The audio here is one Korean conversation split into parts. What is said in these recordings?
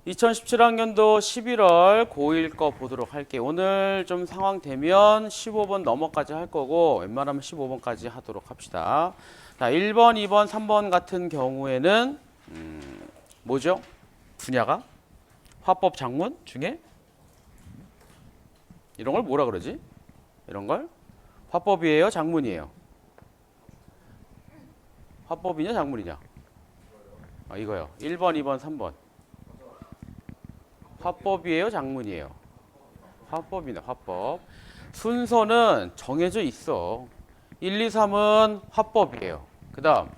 2017학년도 11월 고1 거 보도록 할게요. 오늘 좀 상황 되면 15번 넘어까지 할 거고 웬만하면 15번까지 하도록 합시다. 자, 1번, 2번, 3번 같은 경우에는 뭐죠? 분야가? 화법 작문 중에? 이런 걸 뭐라 그러지? 이런 걸? 화법이에요? 작문이에요? 화법이냐 작문이냐? 이거요. 1번, 2번, 3번. 화법이에요? 작문이에요? 화법이네, 화법. 순서는 정해져 있어. 1, 2, 3은 화법이에요. 그 다음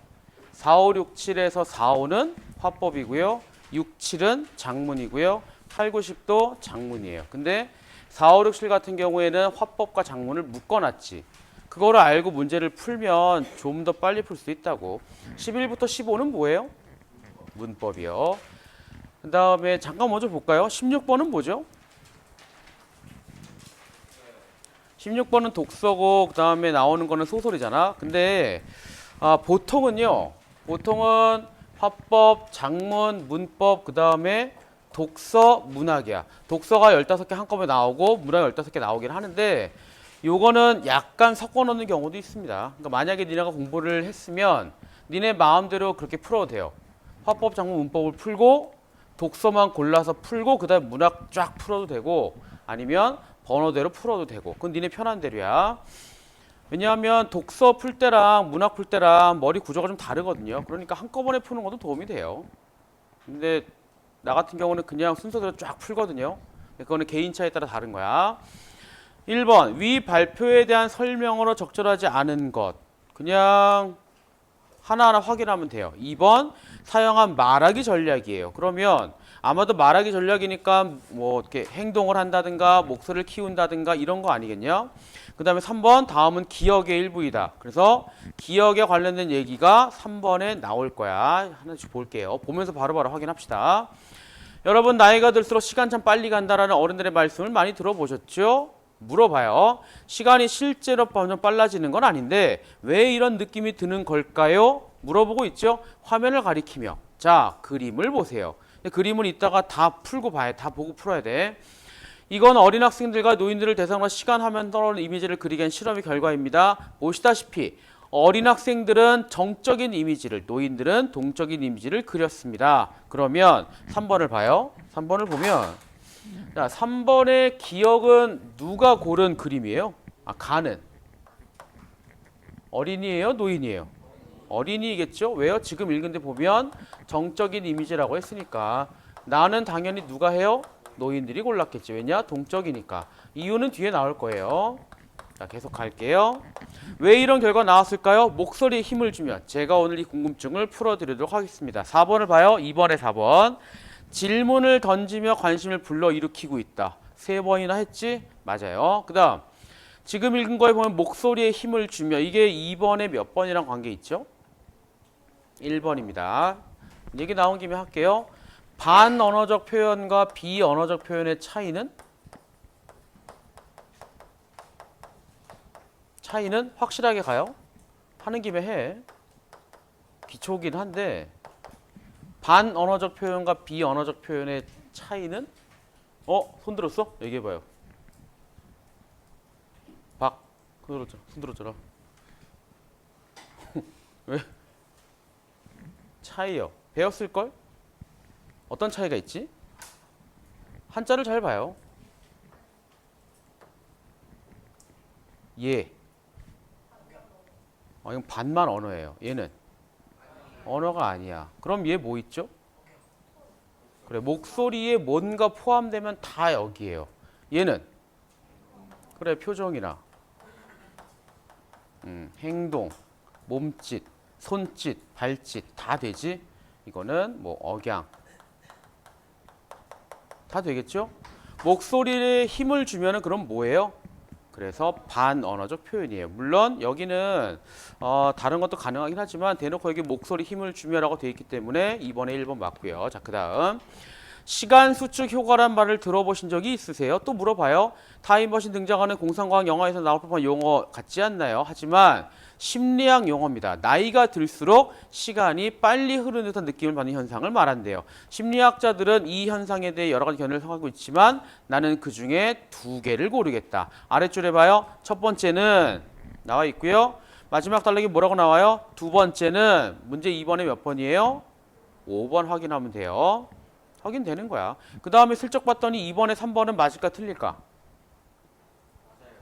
4, 5, 6, 7에서 4, 5는 화법이고요. 6, 7은 작문이고요. 8, 9, 10도 작문이에요. 근데 4, 5, 6, 7 같은 경우에는 화법과 작문을 묶어놨지. 그거를 알고 문제를 풀면 좀 더 빨리 풀 수 있다고. 11부터 15는 뭐예요? 문법이요. 그 다음에 잠깐 먼저 볼까요? 16번은 뭐죠? 16번은 독서고 그 다음에 나오는 거는 소설이잖아. 근데 보통은 화법, 작문, 문법, 그 다음에 독서, 문학이야. 독서가 15개 한꺼번에 나오고 문학 15개 나오긴 하는데 요거는 약간 섞어 놓는 경우도 있습니다. 그러니까 만약에 니네가 공부를 했으면 니네 마음대로 그렇게 풀어도 돼요. 화법, 작문, 문법을 풀고 독서만 골라서 풀고 그 다음에 문학 쫙 풀어도 되고 아니면 번호대로 풀어도 되고 그건 니네 편한 대로야. 왜냐하면 독서 풀 때랑 문학 풀 때랑 머리 구조가 좀 다르거든요. 그러니까 한꺼번에 푸는 것도 도움이 돼요. 근데 나 같은 경우는 그냥 순서대로 쫙 풀거든요. 그거는 개인 차에 따라 다른 거야. 1번 위 발표에 대한 설명으로 적절하지 않은 것 그냥 하나하나 확인하면 돼요. 2번 사용한 말하기 전략이에요. 그러면 아마도 말하기 전략이니까 뭐 이렇게 행동을 한다든가 목소리를 키운다든가 이런 거 아니겠냐? 그 다음에 3번 다음은 기억의 일부이다. 그래서 기억에 관련된 얘기가 3번에 나올 거야. 하나씩 볼게요. 보면서 바로바로 확인합시다. 여러분 나이가 들수록 시간 참 빨리 간다라는 어른들의 말씀을 많이 들어보셨죠? 물어봐요. 시간이 실제로 점점 빨라지는 건 아닌데 왜 이런 느낌이 드는 걸까요? 물어보고 있죠. 화면을 가리키며 자 그림을 보세요. 그림을 이따가 다 풀고 봐야 다 보고 풀어야 돼. 이건 어린 학생들과 노인들을 대상으로 시간 화면 떠오르는 이미지를 그리게 한 실험의 결과입니다. 보시다시피 어린 학생들은 정적인 이미지를 노인들은 동적인 이미지를 그렸습니다. 그러면 3번을 봐요. 3번을 보면 자, 3번의 기억은 누가 고른 그림이에요? 가는. 어린이에요? 노인이에요? 어린이겠죠? 왜요? 지금 읽은 데 보면 정적인 이미지라고 했으니까 나는 당연히 누가 해요? 노인들이 골랐겠지. 왜냐? 동적이니까. 이유는 뒤에 나올 거예요. 자, 계속 갈게요. 왜 이런 결과 나왔을까요? 목소리에 힘을 주면 제가 오늘 이 궁금증을 풀어드리도록 하겠습니다. 4번을 봐요. 2번에 4번. 질문을 던지며 관심을 불러일으키고 있다. 3번이나 했지? 맞아요. 그 다음 지금 읽은 거에 보면 목소리에 힘을 주며 이게 2번에 몇 번이랑 관계 있죠? 1번입니다. 얘기 나온 김에 할게요. 반언어적 표현과 비언어적 표현의 차이는 확실하게 가요? 하는 김에 해. 기초긴 한데 반언어적 표현과 비언어적 표현의 차이는? 손 들었어? 얘기해봐요. 손 들었잖아. 왜? 차이요. 배웠을걸? 어떤 차이가 있지? 한자를 잘 봐요. 얘. 이건 반만 언어예요. 얘는 언어가 아니야. 그럼 얘 뭐 있죠? 그래, 목소리에 뭔가 포함되면 다 여기에요. 얘는 그래, 표정이나 행동, 몸짓, 손짓, 발짓 다 되지. 이거는 뭐 억양 다 되겠죠? 목소리에 힘을 주면은 그럼 뭐예요? 그래서 반언어적 표현이에요. 물론 여기는 다른 것도 가능하긴 하지만 대놓고 여기 목소리 힘을 주며라고 되어 있기 때문에 2번에 1번 맞고요. 자, 그 다음 시간 수축 효과란 말을 들어보신 적이 있으세요? 또 물어봐요. 타임머신 등장하는 공상과학 영화에서 나올 법한 용어 같지 않나요? 하지만 심리학 용어입니다. 나이가 들수록 시간이 빨리 흐르는 듯한 느낌을 받는 현상을 말한대요. 심리학자들은 이 현상에 대해 여러 가지 견해를 하고 있지만 나는 그 중에 두 개를 고르겠다. 아래줄에 봐요. 첫 번째는 나와 있고요. 마지막 단락이 뭐라고 나와요? 두 번째는 문제 2번에 몇 번이에요? 5번 확인하면 돼요. 확인되는 거야. 그 다음에 슬쩍 봤더니 2번에 3번은 맞을까 틀릴까?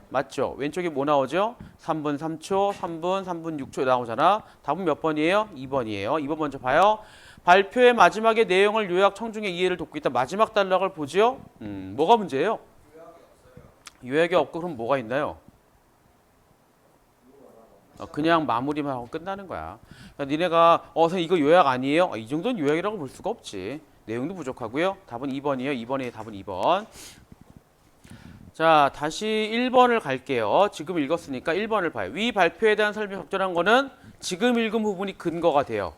맞죠? 왼쪽에 뭐 나오죠? 3분 3초, 3분 6초 나오잖아. 답은 몇 번이에요? 2번이에요. 2번 먼저 봐요. 발표의 마지막에 내용을 요약 청중의 이해를 돕고 있다. 마지막 단락을 보죠? 뭐가 문제예요? 요약이 없고 그럼 뭐가 있나요? 그냥 마무리만 하고 끝나는 거야. 그러니까 니네가 선생님 이거 요약 아니에요? 이 정도는 요약이라고 볼 수가 없지. 내용도 부족하고요. 답은 2번이에요. 2번에 답은 2번. 자, 다시 1번을 갈게요. 지금 읽었으니까 1번을 봐요. 위 발표에 대한 설명이 적절한 거는 지금 읽은 부분이 근거가 돼요.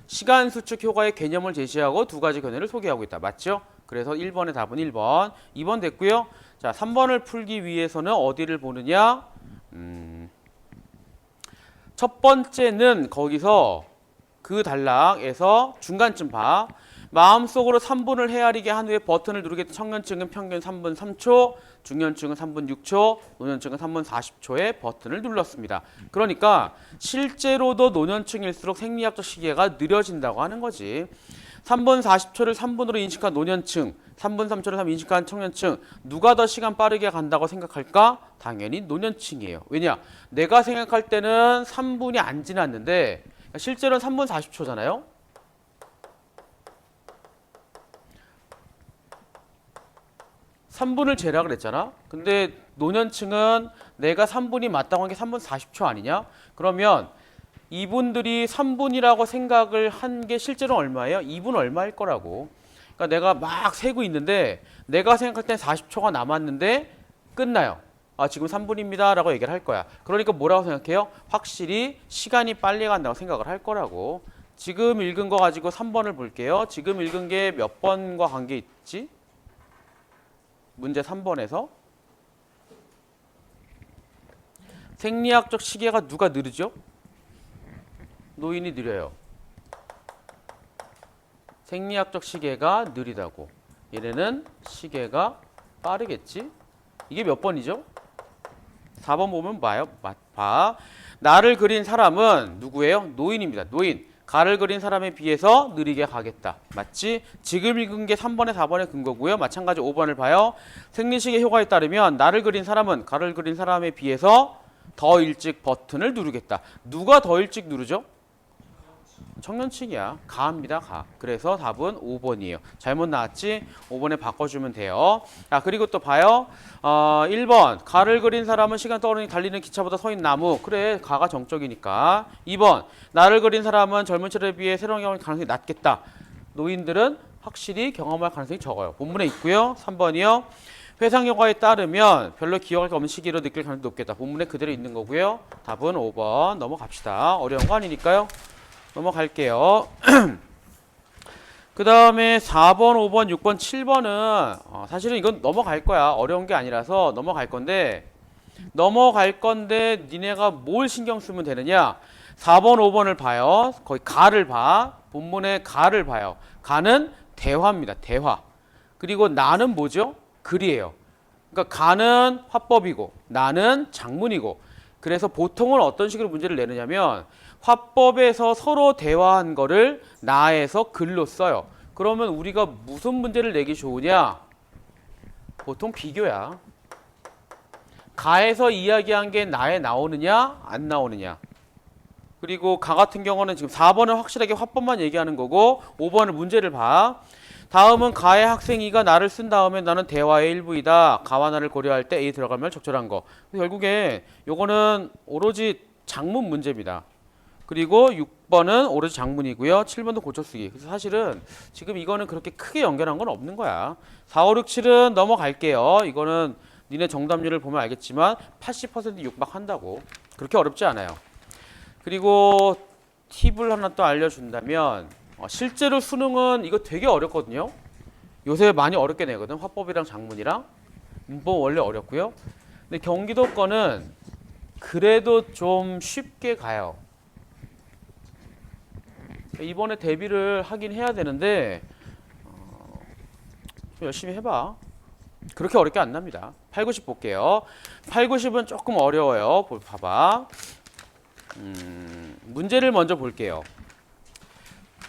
시간 수축 효과의 개념을 제시하고 두 가지 견해를 소개하고 있다. 맞죠? 그래서 1번의 답은 1번. 2번 됐고요. 자, 3번을 풀기 위해서는 어디를 보느냐? 첫 번째는 거기서 그 단락에서 중간쯤 봐. 마음속으로 3분을 헤아리게 한 후에 버튼을 누르겠다. 청년층은 평균 3분 3초, 중년층은 3분 6초, 노년층은 3분 40초에 버튼을 눌렀습니다. 그러니까 실제로도 노년층일수록 생리학적 시계가 느려진다고 하는 거지. 3분 40초를 3분으로 인식한 노년층, 3분 3초를 3분 인식한 청년층, 누가 더 시간 빠르게 간다고 생각할까? 당연히 노년층이에요. 왜냐? 내가 생각할 때는 3분이 안 지났는데 실제로는 3분 40초잖아요. 3분을 재라 그랬잖아. 근데 노년층은 내가 3분이 맞다고 한 게 3분 40초 아니냐? 그러면 이분들이 3분이라고 생각을 한 게 실제로 얼마예요? 2분 얼마일 거라고. 그러니까 내가 막 세고 있는데 내가 생각할 땐 40초가 남았는데 끝나요. 지금 3분입니다 라고 얘기를 할 거야. 그러니까 뭐라고 생각해요? 확실히 시간이 빨리 간다고 생각을 할 거라고. 지금 읽은 거 가지고 3번을 볼게요. 지금 읽은 게 몇 번과 관계 있지? 문제 3번에서 생리학적 시계가 누가 느리죠? 노인이 느려요. 생리학적 시계가 느리다고. 얘네는 시계가 빠르겠지? 이게 몇 번이죠? 4번 보면 봐요. 봐. 나를 그린 사람은 누구예요? 노인입니다. 노인. 가를 그린 사람에 비해서 느리게 가겠다. 맞지? 지금 읽은 게 3번에 4번의 근거고요. 마찬가지 5번을 봐요. 생리식의 효과에 따르면 나를 그린 사람은 가를 그린 사람에 비해서 더 일찍 버튼을 누르겠다. 누가 더 일찍 누르죠? 청년층이야. 가입니다. 가. 그래서 답은 5번이에요. 잘못 나왔지? 5번에 바꿔주면 돼요. 그리고 또 봐요. 1번 가를 그린 사람은 시간 떠오르니 달리는 기차보다 서 있는 나무. 그래, 가가 정적이니까. 2번 나를 그린 사람은 젊은 층에 비해 새로운 경험할 가능성이 낮겠다. 노인들은 확실히 경험할 가능성이 적어요. 본문에 있고요. 3번이요. 회상 효과에 따르면 별로 기억할 게 없는 시기로 느낄 가능성이 높겠다. 본문에 그대로 있는 거고요. 답은 5번. 넘어갑시다. 어려운 거 아니니까요. 넘어갈게요. 그 다음에 4번, 5번, 6번, 7번은 사실은 이건 넘어갈 거야. 어려운 게 아니라서 넘어갈 건데 니네가 뭘 신경 쓰면 되느냐? 4번, 5번을 봐요. 거기 가를 봐. 본문에 가를 봐요. 가는 대화입니다. 대화. 그리고 나는 뭐죠? 글이에요. 그러니까 가는 화법이고 나는 장문이고. 그래서 보통은 어떤 식으로 문제를 내느냐면 화법에서 서로 대화한 거를 나에서 글로 써요. 그러면 우리가 무슨 문제를 내기 좋으냐? 보통 비교야. 가에서 이야기한 게 나에 나오느냐 안 나오느냐. 그리고 가 같은 경우는 지금 4번은 확실하게 화법만 얘기하는 거고 5번은 문제를 봐. 다음은 가의 학생이가 나를 쓴 다음에 나는 대화의 일부이다. 가와 나를 고려할 때 A 들어가면 적절한 거. 결국에 요거는 오로지 장문 문제입니다. 그리고 6번은 오로지 장문이고요. 7번도 고쳐쓰기. 그래서 사실은 지금 이거는 그렇게 크게 연결한 건 없는 거야. 4, 5, 6, 7은 넘어갈게요. 이거는 니네 정답률을 보면 알겠지만 80% 육박한다고. 그렇게 어렵지 않아요. 그리고 팁을 하나 또 알려준다면 실제로 수능은 이거 되게 어렵거든요. 요새 많이 어렵게 내거든. 화법이랑 장문이랑. 문법 원래 어렵고요. 근데 경기도 거는 그래도 좀 쉽게 가요. 이번에 대비를 하긴 해야 되는데 좀 열심히 해봐. 그렇게 어렵게 안 납니다. 8, 90 볼게요. 8, 90은 조금 어려워요. 봐봐. 문제를 먼저 볼게요.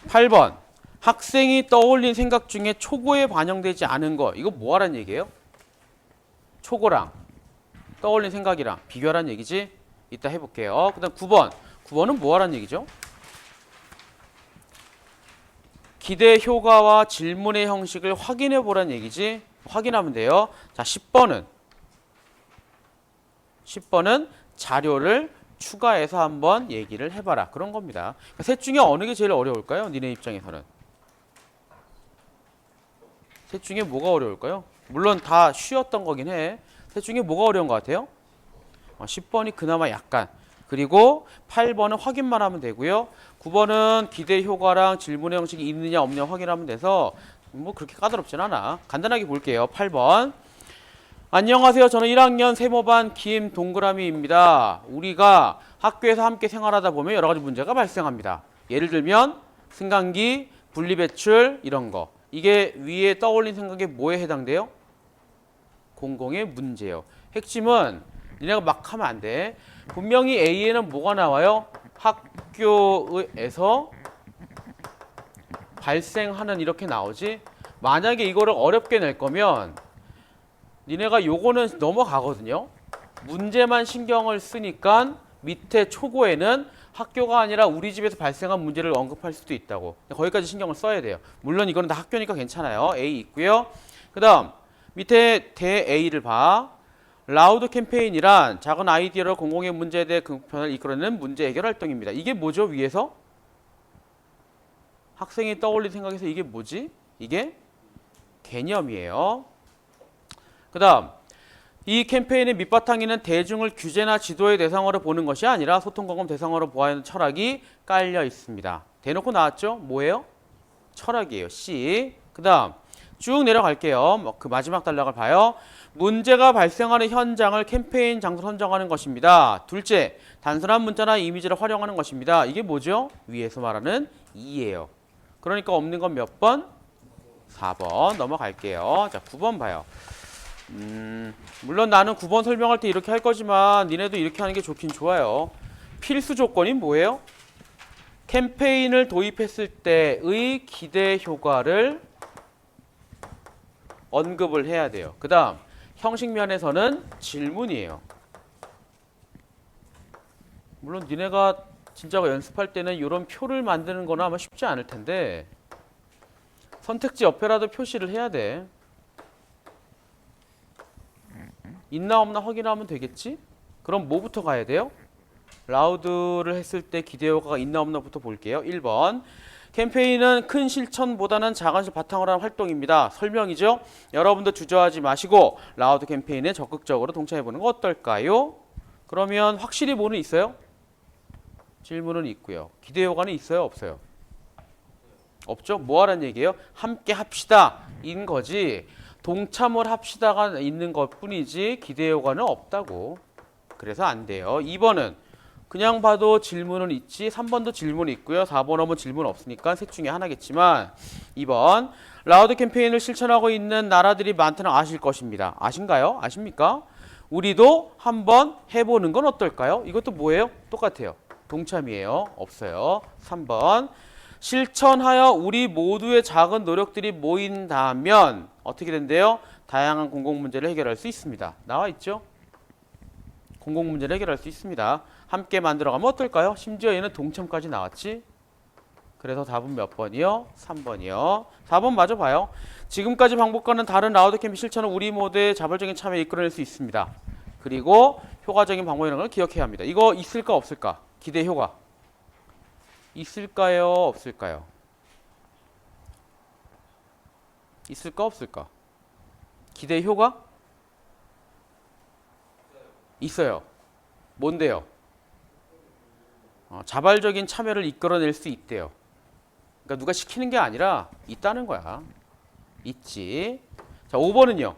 8번. 학생이 떠올린 생각 중에 초고에 반영되지 않은 거. 이거 뭐 하란 얘기예요? 초고랑 떠올린 생각이랑 비교하란 얘기지? 이따 해볼게요. 그 다음 9번. 9번은 뭐 하란 얘기죠? 기대 효과와 질문의 형식을 확인해 보란 얘기지? 확인하면 돼요. 자, 10번은 자료를 추가해서 한번 얘기를 해봐라. 그런 겁니다. 그러니까 셋 중에 어느 게 제일 어려울까요? 니네 입장에서는. 셋 중에 뭐가 어려울까요? 물론 다 쉬웠던 거긴 해. 셋 중에 뭐가 어려운 것 같아요? 10번이 그나마 약간. 그리고 8번은 확인만 하면 되고요. 9번은 기대 효과랑 질문의 형식이 있느냐 없느냐 확인하면 돼서 뭐 그렇게 까다롭진 않아. 간단하게 볼게요. 8번. 안녕하세요. 저는 1학년 세모반 김동그라미입니다. 우리가 학교에서 함께 생활하다 보면 여러 가지 문제가 발생합니다. 예를 들면 승강기, 분리배출 이런 거. 이게 위에 떠올린 생각에 뭐에 해당돼요? 공공의 문제예요. 핵심은 니네가 막 하면 안 돼. 분명히 A에는 뭐가 나와요? 학교에서 발생하는 이렇게 나오지. 만약에 이거를 어렵게 낼 거면 니네가 요거는 넘어가거든요. 문제만 신경을 쓰니까 밑에 초고에는 학교가 아니라 우리 집에서 발생한 문제를 언급할 수도 있다고. 거기까지 신경을 써야 돼요. 물론 이거는 다 학교니까 괜찮아요. A 있고요. 그 다음 밑에 대 A를 봐. 라우드 캠페인이란 작은 아이디어로 공공의 문제에 대해 긍정편을 이끌어내는 문제 해결 활동입니다. 이게 뭐죠? 위에서? 학생이 떠올린 생각에서 이게 뭐지? 이게 개념이에요. 그 다음 이 캠페인의 밑바탕에는 대중을 규제나 지도의 대상으로 보는 것이 아니라 소통공감 대상으로 보아야 하는 철학이 깔려 있습니다. 대놓고 나왔죠? 뭐예요? 철학이에요. C. 그 다음 쭉 내려갈게요. 그 마지막 단락을 봐요. 문제가 발생하는 현장을 캠페인 장소로 선정하는 것입니다. 둘째, 단순한 문자나 이미지를 활용하는 것입니다. 이게 뭐죠? 위에서 말하는 2예요. 그러니까 없는 건 몇 번? 4번. 넘어갈게요. 자, 9번 봐요. 물론 나는 9번 설명할 때 이렇게 할 거지만 니네도 이렇게 하는 게 좋긴 좋아요. 필수 조건이 뭐예요? 캠페인을 도입했을 때의 기대 효과를 언급을 해야 돼요. 그 다음 형식 면에서는 질문이에요. 물론 니네가 진짜 연습할 때는 이런 표를 만드는 거는 아마 쉽지 않을 텐데 선택지 옆에라도 표시를 해야 돼. 있나 없나 확인하면 되겠지? 그럼 뭐부터 가야 돼요? 라우드를 했을 때 기대 효과가 있나 없나부터 볼게요. 1번. 캠페인은 큰 실천보다는 작은 실 바탕으로 하는 활동입니다. 설명이죠? 여러분도 주저하지 마시고 라우드 캠페인에 적극적으로 동참해보는 거 어떨까요? 그러면 확실히 뭐는 있어요? 질문은 있고요. 기대 효과는 있어요? 없어요? 없죠? 뭐 하라는 얘기예요? 함께 합시다 인 거지. 동참을 합시다가 있는 것 뿐이지 기대 효과는 없다고. 그래서 안 돼요. 2번은 그냥 봐도 질문은 있지. 3번도 질문이 있고요. 4번 하면 질문 없으니까 셋 중에 하나겠지만 2번 라우드 캠페인을 실천하고 있는 나라들이 많다는 아실 것입니다. 아신가요? 아십니까? 우리도 한번 해보는 건 어떨까요? 이것도 뭐예요? 똑같아요. 동참이에요. 없어요. 3번 실천하여 우리 모두의 작은 노력들이 모인다면 어떻게 된대요? 다양한 공공문제를 해결할 수 있습니다. 나와 있죠? 공공문제를 해결할 수 있습니다. 함께 만들어가면 어떨까요? 심지어 얘는 동참까지 나왔지? 그래서 답은 몇 번이요? 3번이요. 4번 마저 봐요. 지금까지 방법과는 다른 라우드 캠페인 실천은 우리 모두의 자발적인 참여에 이끌어낼 수 있습니다. 그리고 효과적인 방법이라는 걸 기억해야 합니다. 이거 있을까 없을까? 기대 효과. 있을까요? 없을까요? 있을까 없을까? 기대 효과? 있어요. 뭔데요? 자발적인 참여를 이끌어낼 수 있대요. 그러니까 누가 시키는 게 아니라 있다는 거야. 있지. 자, 5번은요.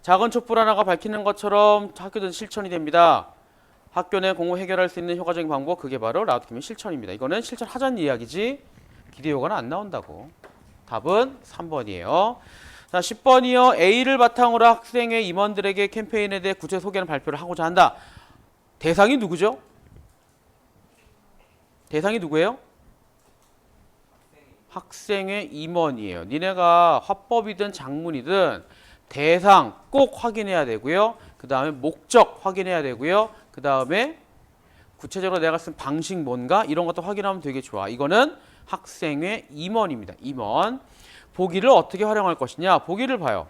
작은 촛불 하나가 밝히는 것처럼 학교든 실천이 됩니다. 학교 내 공부 해결할 수 있는 효과적인 방법, 그게 바로 라우드 캠페인 실천입니다. 이거는 실천하자는 이야기지 기대 효과는 안 나온다고. 답은 3번이에요. 자, 10번이요. A를 바탕으로 학생회 임원들에게 캠페인에 대해 구체 소개하는 발표를 하고자 한다. 대상이 누구죠? 대상이 누구예요? 학생회 임원이에요. 니네가 화법이든 장문이든 대상 꼭 확인해야 되고요. 그 다음에 목적 확인해야 되고요. 그 다음에 구체적으로 내가 쓴 방식 뭔가 이런 것도 확인하면 되게 좋아. 이거는 학생회 임원입니다. 임원. 보기를 어떻게 활용할 것이냐. 보기를 봐요.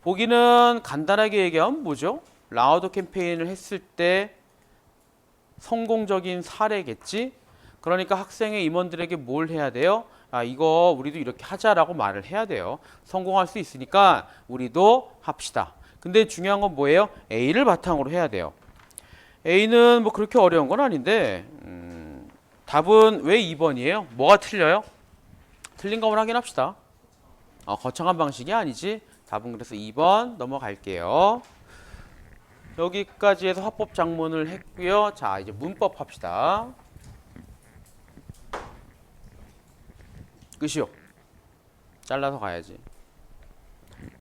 보기는 간단하게 얘기하면 뭐죠? 라우드 캠페인을 했을 때 성공적인 사례겠지. 그러니까 학생회 임원들에게 뭘 해야 돼요? 아, 이거 우리도 이렇게 하자라고 말을 해야 돼요. 성공할 수 있으니까 우리도 합시다. 근데 중요한 건 뭐예요? A를 바탕으로 해야 돼요. A는 뭐 그렇게 어려운 건 아닌데 답은 왜 2번이에요? 뭐가 틀려요? 틀린 거만 확인합시다. 거창한 방식이 아니지. 답은 그래서 2번 넘어갈게요. 여기까지 해서 화법 작문을 했고요. 자, 이제 문법 합시다. 끝이요. 잘라서 가야지.